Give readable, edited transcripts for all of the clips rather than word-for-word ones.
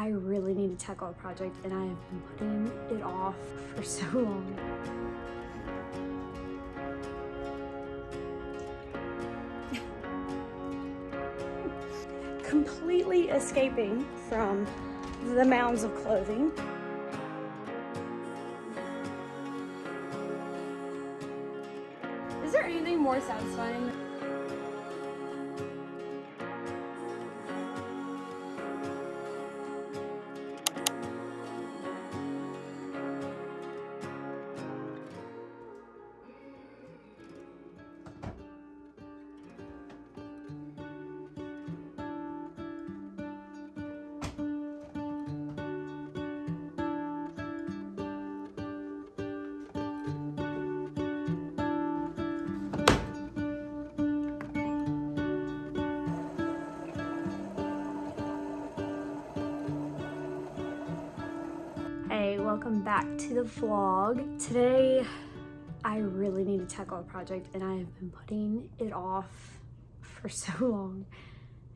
I really need to tackle a project and I have been putting it off for so long. Completely escaping from the mounds of clothing. Is there anything more satisfying? Hey, welcome back to the vlog. Today, I really need to tackle a project and I have been putting it off for so long,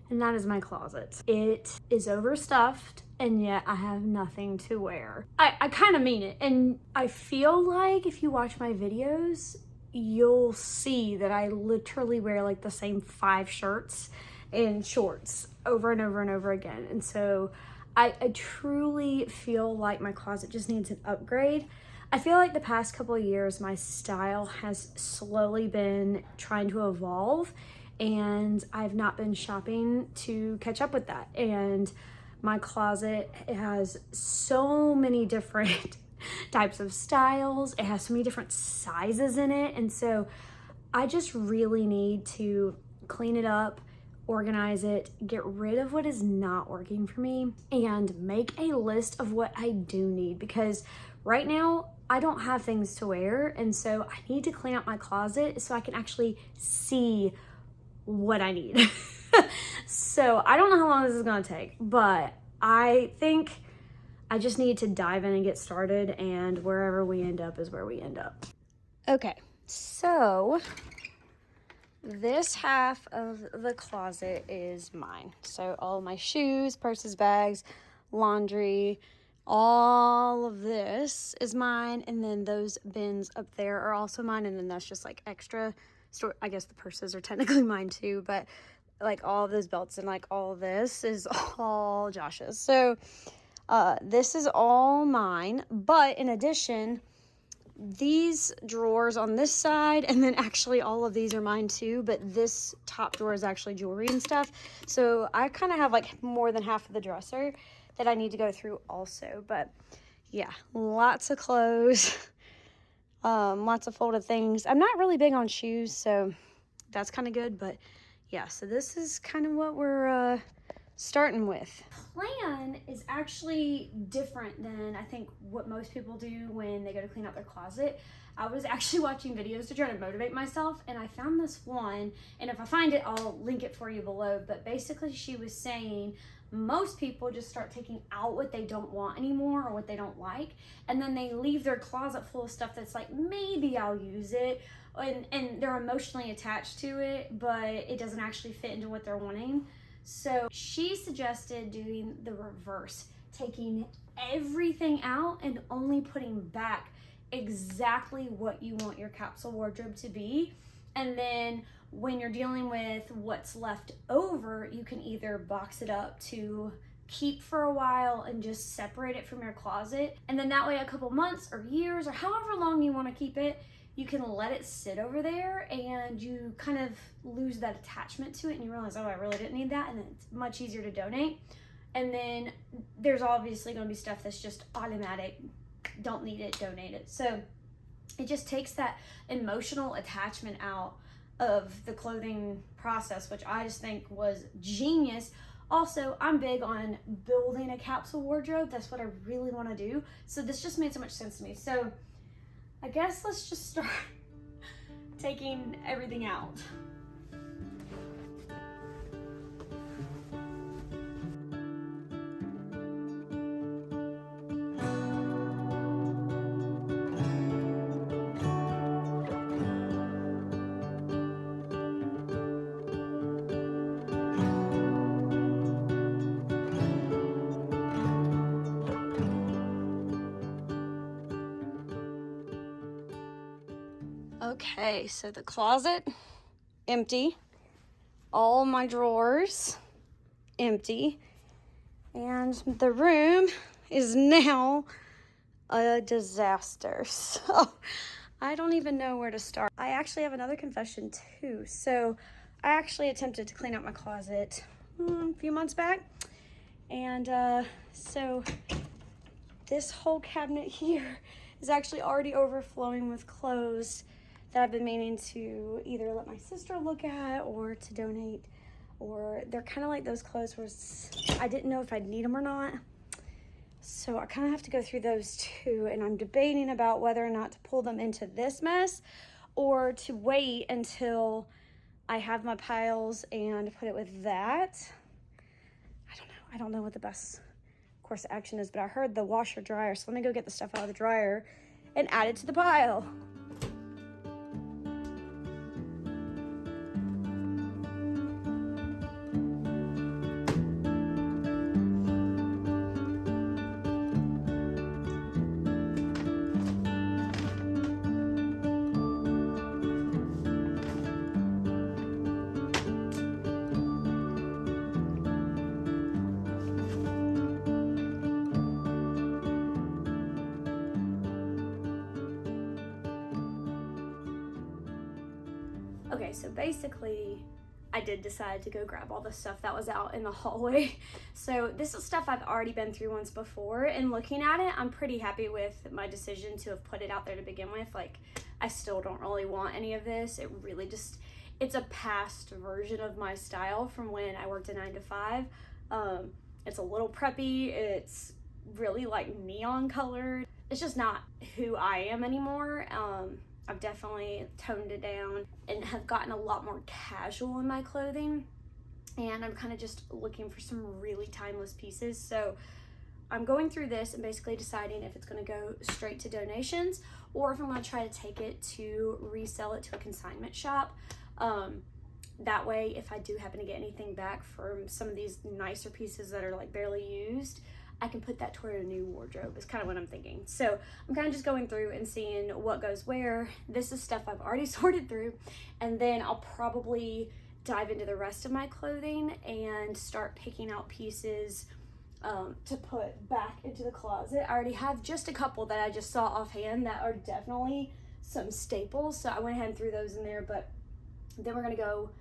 and that is my closet. It is overstuffed and yet I have nothing to wear. I kind of mean it, and I feel like if you watch my videos, you'll see that I literally wear like the same 5 shirts and shorts over and over and over again. And so I truly feel like my closet just needs an upgrade. I feel like the past couple of years, my style has slowly been trying to evolve, and I've not been shopping to catch up with that. And my closet has so many different types of styles. It has so many different sizes in it. And so I just really need to clean it up, organize it, get rid of what is not working for me, and make a list of what I do need, because right now I don't have things to wear, and so I need to clean up my closet so I can actually see what I need. So I don't know how long this is gonna take, but I think I just need to dive in and get started, and wherever we end up is where we end up. Okay, so this half of the closet is mine. So all my shoes, purses, bags, laundry, all of this is mine. And then those bins up there are also mine. And then that's just like extra store. I guess the purses are technically mine too, but like all of those belts and like all of this is all Josh's. So this is all mine. But in addition, these drawers on this side, and then actually all of these are mine too, but this top drawer is actually jewelry and stuff. So I kind of have like more than half of the dresser that I need to go through also. But yeah, lots of clothes, lots of folded things. I'm not really big on shoes, so that's kind of good. But yeah, so this is kind of what we're starting with. Plan is actually different than I think what most people do when they go to clean out their closet. I was actually watching videos to try to motivate myself, and I found this one, and if I find it, I'll link it for you below. But basically she was saying most people just start taking out what they don't want anymore or what they don't like, and then they leave their closet full of stuff that's like, maybe I'll use it, and they're emotionally attached to it, but it doesn't actually fit into what they're wanting. So she suggested doing the reverse, taking everything out and only putting back exactly what you want your capsule wardrobe to be. And then when you're dealing with what's left over, you can either box it up to keep for a while and just separate it from your closet. And then that way, a couple months or years or however long you want to keep it, you can let it sit over there and you kind of lose that attachment to it, and you realize, oh, I really didn't need that, and it's much easier to donate. And then there's obviously going to be stuff that's just automatic, don't need it, donate it. So it just takes that emotional attachment out of the clothing process, which I just think was genius. Also, I'm big on building a capsule wardrobe. That's what I really want to do. So this just made so much sense to me. So I guess let's just start taking everything out. Okay, so the closet, empty. All my drawers, empty. And the room is now a disaster. So I don't even know where to start. I actually have another confession too. So I actually attempted to clean out my closet a few months back. And so this whole cabinet here is actually already overflowing with clothes that I've been meaning to either let my sister look at or to donate. Or they're kind of like those clothes where I didn't know if I'd need them or not. So I kind of have to go through those too. And I'm debating about whether or not to pull them into this mess or to wait until I have my piles and put it with that. I don't know. I don't know what the best course of action is, but I heard the washer dryer. So let me go get the stuff out of the dryer and add it to the pile. Okay, so basically, I did decide to go grab all the stuff that was out in the hallway. So this is stuff I've already been through once before, and looking at it, I'm pretty happy with my decision to have put it out there to begin with. Like, I still don't really want any of this. It really just, it's a past version of my style from when I worked a 9 to 5. It's a little preppy. It's really like neon colored. It's just not who I am anymore. I've definitely toned it down and have gotten a lot more casual in my clothing. And I'm kind of just looking for some really timeless pieces. So I'm going through this and basically deciding if it's going to go straight to donations or if I'm going to try to take it to resell it to a consignment shop. That way, if I do happen to get anything back from some of these nicer pieces that are like barely used, I can put that toward a new wardrobe is kind of what I'm thinking. So I'm kind of just going through and seeing what goes where. This is stuff I've already sorted through, and then I'll probably dive into the rest of my clothing and start picking out pieces to put back into the closet. I already have just a couple that I just saw offhand that are definitely some staples, so I went ahead and threw those in there, but then we're gonna go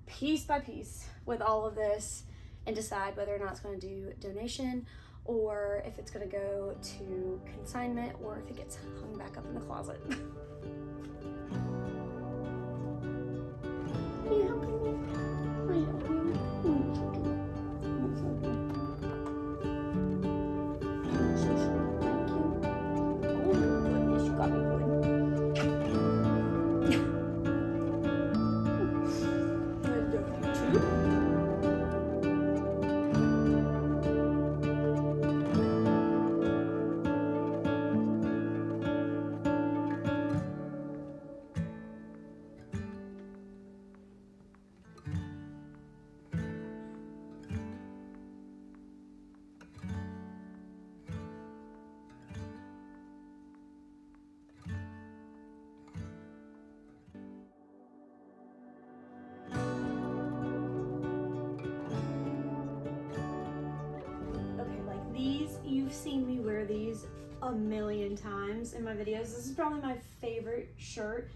piece by piece with all of this and decide whether or not it's going to do donation or if it's going to go to consignment or if it gets hung back up in the closet. Are you helping me? I help you. Thank you. Oh my goodness, you got me good. You've seen me wear these a million times in my videos. This is probably my favorite shirt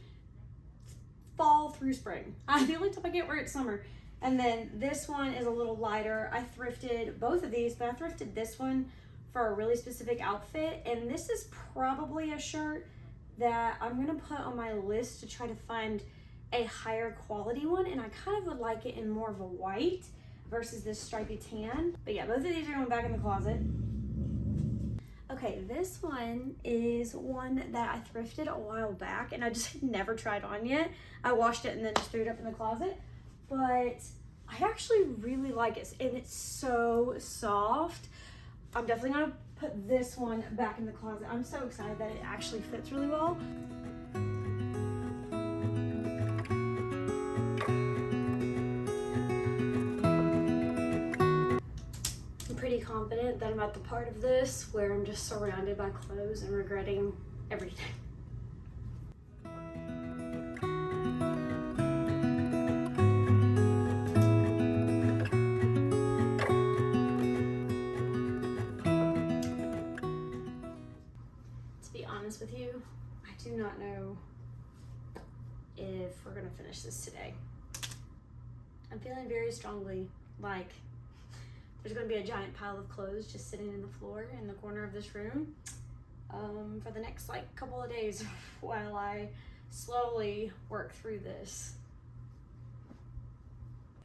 fall through spring. The only time I can't wear it summer. And then this one is a little lighter. I thrifted both of these, but I thrifted this one for a really specific outfit. And this is probably a shirt that I'm gonna put on my list to try to find a higher quality one. And I kind of would like it in more of a white versus this stripy tan. But yeah, both of these are going back in the closet. Okay, this one is one that I thrifted a while back and I just had never tried on yet. I washed it and then just threw it up in the closet. But I actually really like it and it's so soft. I'm definitely gonna put this one back in the closet. I'm so excited that it actually fits really well. Pretty confident that I'm at the part of this where I'm just surrounded by clothes and regretting everything. with you, I do not know if we're gonna finish this today. I'm feeling very strongly like there's gonna be a giant pile of clothes just sitting in the floor in the corner of this room for the next like couple of days while I slowly work through this.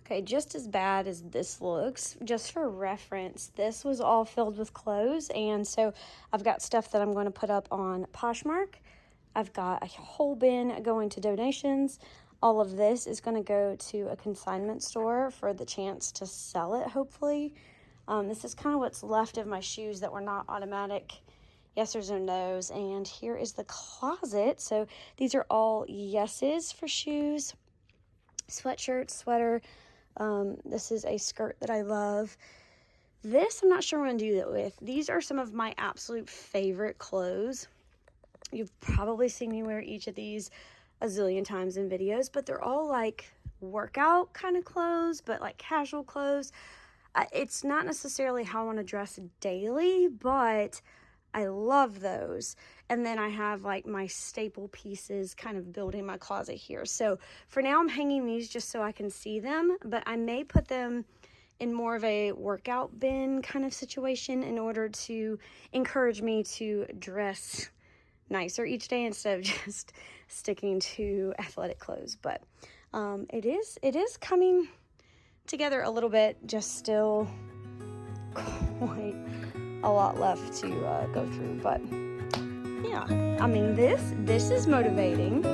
Okay, just as bad as this looks, just for reference, this was all filled with clothes, and so I've got stuff that I'm going to put up on Poshmark. I've got a whole bin going to donations. All of this is going to go to a consignment store for the chance to sell it, hopefully. This is kind of what's left of my shoes that were not automatic yeses or nos, and here is the closet. So these are all yeses for shoes, sweatshirt, sweater. This is a skirt that I love. This, I'm not sure what I'm going to do that with. These are some of my absolute favorite clothes. You've probably seen me wear each of these a zillion times in videos, but they're all like workout kind of clothes, but like casual clothes. It's not necessarily how I want to dress daily, but I love those. And then I have like my staple pieces kind of building my closet here. So for now I'm hanging these just so I can see them, but I may put them in more of a workout bin kind of situation in order to encourage me to dress nicer each day instead of just sticking to athletic clothes. But it is coming together a little bit, just still quite a lot left to go through. But yeah, I mean, this is motivating.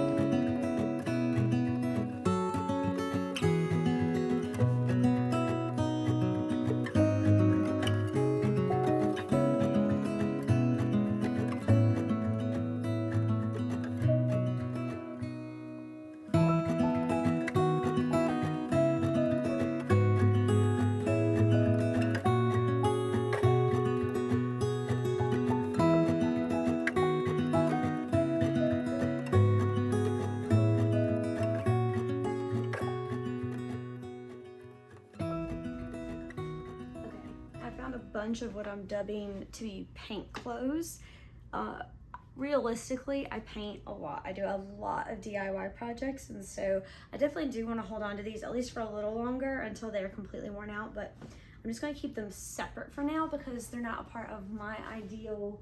Bunch of what I'm dubbing to be paint clothes. Realistically, I paint a lot. I do a lot of DIY projects, and so I definitely do want to hold on to these at least for a little longer until they're completely worn out, but I'm just going to keep them separate for now because they're not a part of my ideal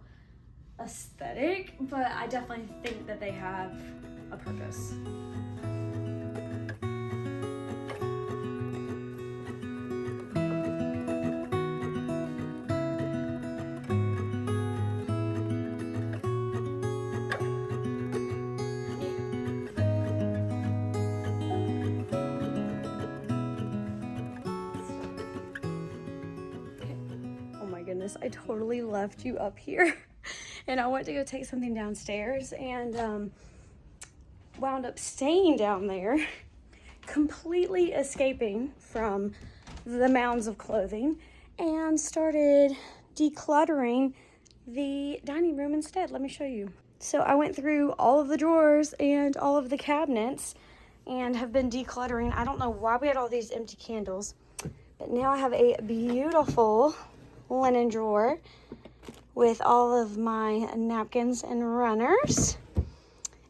aesthetic, but I definitely think that they have a purpose. I totally left you up here and I went to go take something downstairs and wound up staying down there, completely escaping from the mounds of clothing, and started decluttering the dining room instead. Let me show you. So I went through all of the drawers and all of the cabinets and have been decluttering. I don't know why we had all these empty candles, but now I have a beautiful linen drawer with all of my napkins and runners.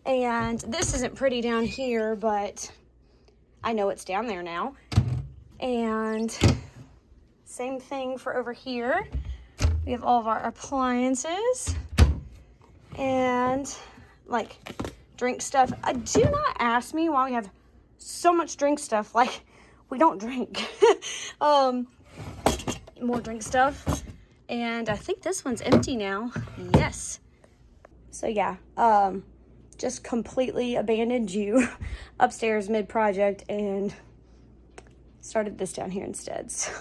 And this isn't pretty down here, but I know it's down there now. And same thing for over here. We have all of our appliances and like drink stuff. Do not ask me why we have so much drink stuff. Like, we don't drink. More drink stuff, and I think this one's empty now. Yes. So yeah, just completely abandoned you upstairs mid-project and started this down here instead. So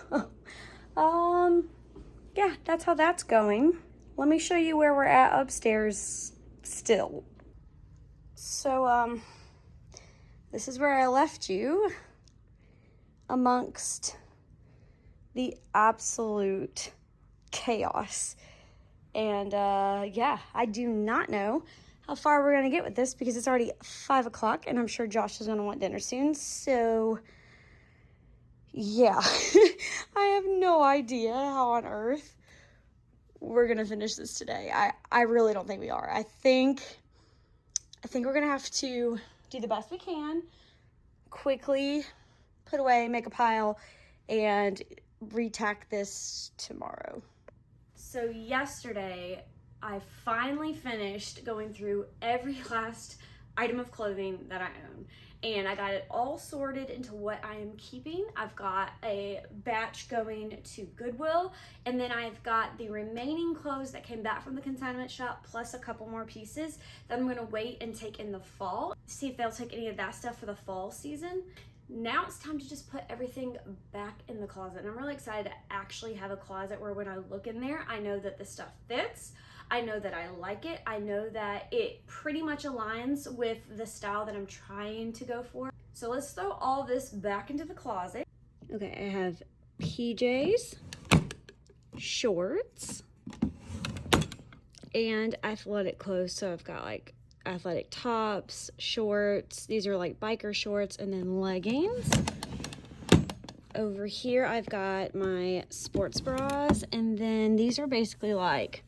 yeah, that's how that's going. Let me show you where we're at upstairs still. So this is where I left you amongst the absolute chaos. And yeah, I do not know how far we're gonna get with this because it's already 5 o'clock and I'm sure Josh is gonna want dinner soon. So yeah, I have no idea how on earth we're gonna finish this today. I really don't think we are. I think we're gonna have to do the best we can, quickly put away, make a pile, and retack this tomorrow. So yesterday, I finally finished going through every last item of clothing that I own, and I got it all sorted into what I am keeping. I've got a batch going to Goodwill, and then I've got the remaining clothes that came back from the consignment shop, plus a couple more pieces that I'm gonna wait and take in the fall, see if they'll take any of that stuff for the fall season. Now it's time to just put everything back in the closet. And I'm really excited to actually have a closet where when I look in there, I know that this stuff fits. I know that I like it. I know that it pretty much aligns with the style that I'm trying to go for. So let's throw all this back into the closet. Okay, I have PJs, shorts, and athletic clothes. So I've got like athletic tops, shorts. These are like biker shorts, and then leggings. Over here I've got my sports bras, and then these are basically like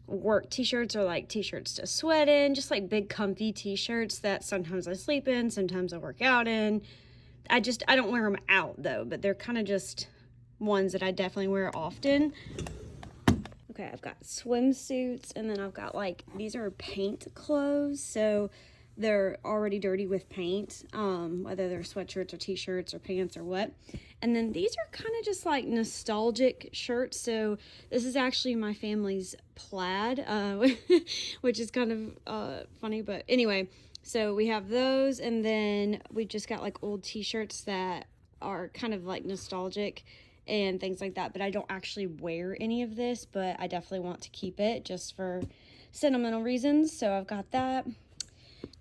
work t-shirts or like t-shirts to sweat in, just like big comfy t-shirts that sometimes I sleep in, sometimes I work out in. I don't wear them out though, but they're kind of just ones that I definitely wear often. Okay, I've got swimsuits, and then I've got like, these are paint clothes, so they're already dirty with paint, whether they're sweatshirts or t-shirts or pants or what. And then these are kind of just like nostalgic shirts. So this is actually my family's plaid, which is kind of funny, but anyway, so we have those, and then we just got like old t-shirts that are kind of like nostalgic and things like that, but I don't actually wear any of this, but I definitely want to keep it just for sentimental reasons. So I've got that,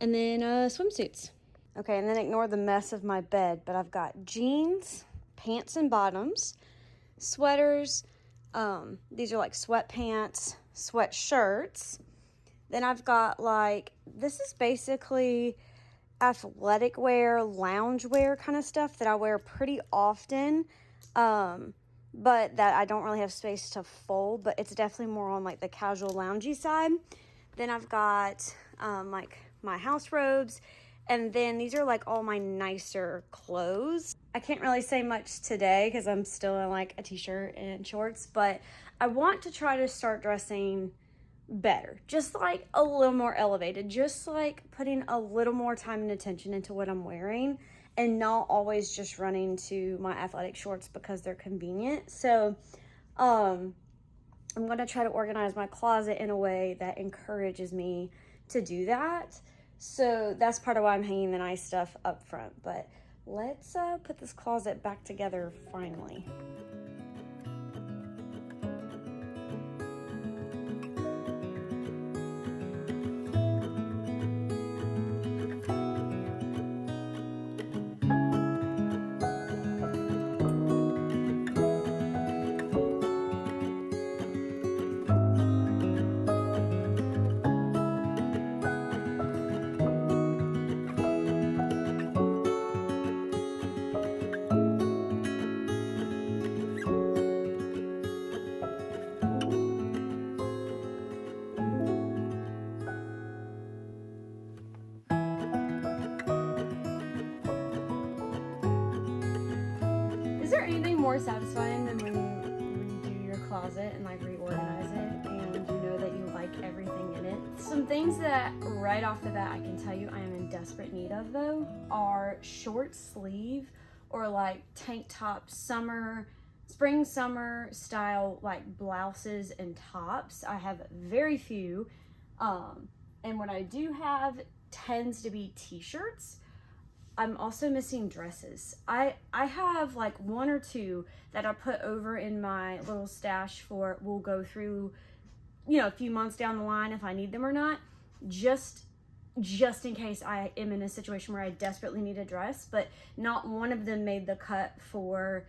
and then swimsuits. Okay, and then ignore the mess of my bed, but I've got jeans, pants and bottoms, sweaters, these are like sweatpants, sweatshirts. Then I've got like, this is basically athletic wear, lounge wear kind of stuff that I wear pretty often, but that I don't really have space to fold, but it's definitely more on like the casual loungy side. Then I've got like my house robes, and then these are like all my nicer clothes. I can't really say much today because I'm still in like a t-shirt and shorts, but I want to try to start dressing better, just like a little more elevated, just like putting a little more time and attention into what I'm wearing, and not always just running to my athletic shorts because they're convenient. So I'm gonna try to organize my closet in a way that encourages me to do that. So that's part of why I'm hanging the nice stuff up front. But let's put this closet back together finally. Is there anything more satisfying than when you redo your closet and like reorganize it and you know that you like everything in it? Some things that right off the bat I can tell you I am in desperate need of though are short sleeve or like tank top spring summer style like blouses and tops. I have very few, and what I do have tends to be t-shirts. I'm also missing dresses. I have like one or two that I put over in my little stash for, we'll go through, you know, a few months down the line if I need them or not, just in case I am in a situation where I desperately need a dress, but not one of them made the cut for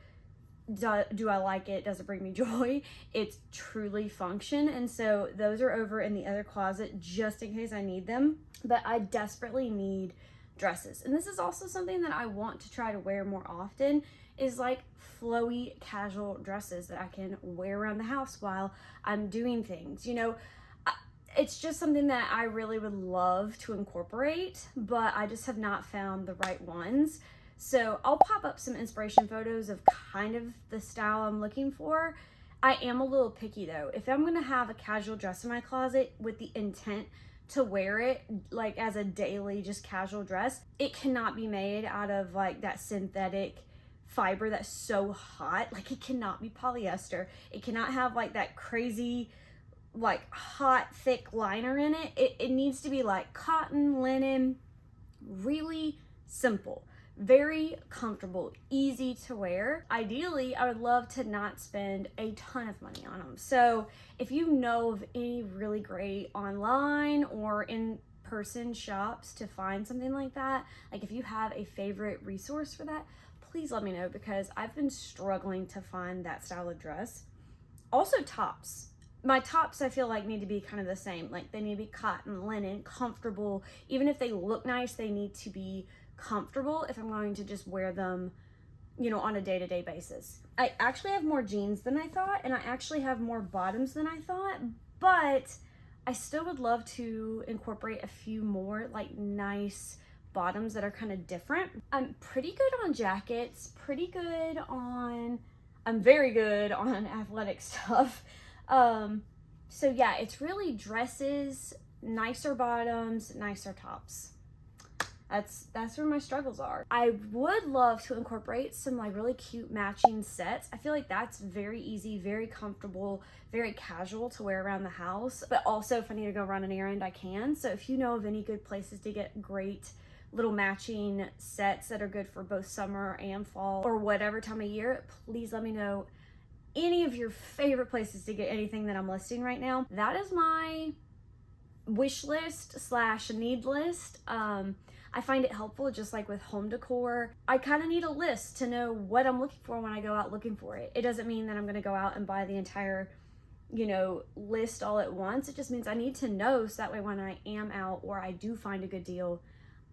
do I like it, does it bring me joy. It's truly function, and so those are over in the other closet just in case I need them. But I desperately need dresses. And this is also something that I want to try to wear more often, is like flowy casual dresses that I can wear around the house while I'm doing things. You know, it's just something that I really would love to incorporate, but I just have not found the right ones. So I'll pop up some inspiration photos of kind of the style I'm looking for. I am a little picky though. If I'm gonna have a casual dress in my closet with the intent to wear it like as a daily just casual dress, it cannot be made out of like that synthetic fiber that's so hot. Like, it cannot be polyester. It cannot have like that crazy like hot thick liner in it. It needs to be like cotton, linen, really simple, very comfortable, easy to wear. Ideally, I would love to not spend a ton of money on them. So if you know of any really great online or in-person shops to find something like that, like if you have a favorite resource for that, please let me know, because I've been struggling to find that style of dress. Also tops. My tops I feel like need to be kind of the same. Like, they need to be cotton, linen, comfortable. Even if they look nice, they need to be comfortable if I'm going to just wear them, you know, on a day-to-day basis. I actually have more jeans than I thought, and I actually have more bottoms than I thought, but I still would love to incorporate a few more like nice bottoms that are kind of different. I'm pretty good on jackets, I'm very good on athletic stuff. So yeah, it's really dresses, nicer bottoms, nicer tops. That's where my struggles are. I would love to incorporate some like really cute matching sets. I feel like that's very easy, very comfortable, very casual to wear around the house. But also if I need to go run an errand, I can. So if you know of any good places to get great little matching sets that are good for both summer and fall or whatever time of year, please let me know any of your favorite places to get anything that I'm listing right now. That is my wish list / need list. I find it helpful, just like with home decor. I kind of need a list to know what I'm looking for when I go out looking for it. It doesn't mean that I'm going to go out and buy the entire, you know, list all at once. It just means I need to know, so that way when I am out or I do find a good deal,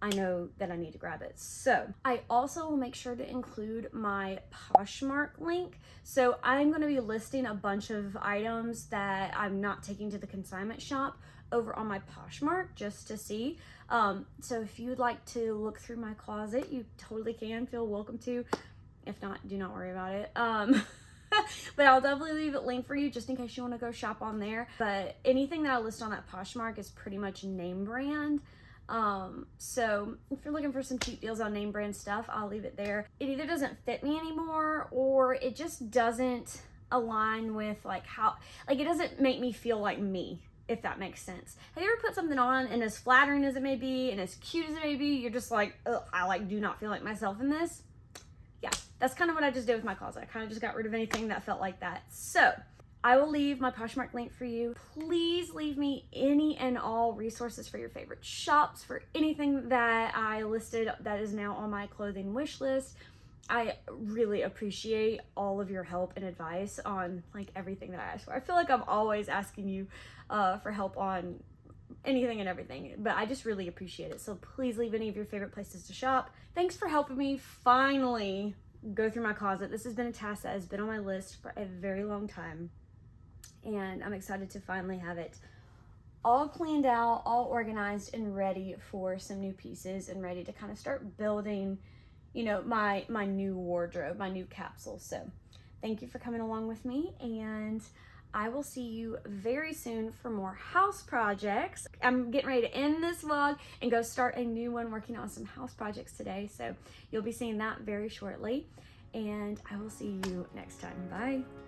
I know that I need to grab it. So I also will make sure to include my Poshmark link. So I'm going to be listing a bunch of items that I'm not taking to the consignment shop over on my Poshmark just to see. So if you would like to look through my closet, you totally can. Feel welcome to. If not, do not worry about it. But I'll definitely leave it linked for you just in case you want to go shop on there. But anything that I list on that Poshmark is pretty much name brand. So if you're looking for some cheap deals on name brand stuff, I'll leave it there. It either doesn't fit me anymore, or it just doesn't align with like how, like, it doesn't make me feel like me, if that makes sense. Have you ever put something on and as flattering as it may be and as cute as it may be, you're just like, ugh, I like do not feel like myself in this? Yeah, that's kind of what I just did with my closet. I kind of just got rid of anything that felt like that. So I will leave my Poshmark link for you. Please leave me any and all resources for your favorite shops, for anything that I listed that is now on my clothing wish list. I really appreciate all of your help and advice on like everything that I ask for. I feel like I'm always asking you for help on anything and everything, but I just really appreciate it. So please leave any of your favorite places to shop. Thanks for helping me finally go through my closet. This has been a task that has been on my list for a very long time, and I'm excited to finally have it all cleaned out, all organized, and ready for some new pieces, and ready to kind of start building, you know, my new wardrobe, my new capsule. So thank you for coming along with me, and I will see you very soon for more house projects. I'm getting ready to end this vlog and go start a new one, working on some house projects today. So you'll be seeing that very shortly, and I will see you next time. Bye.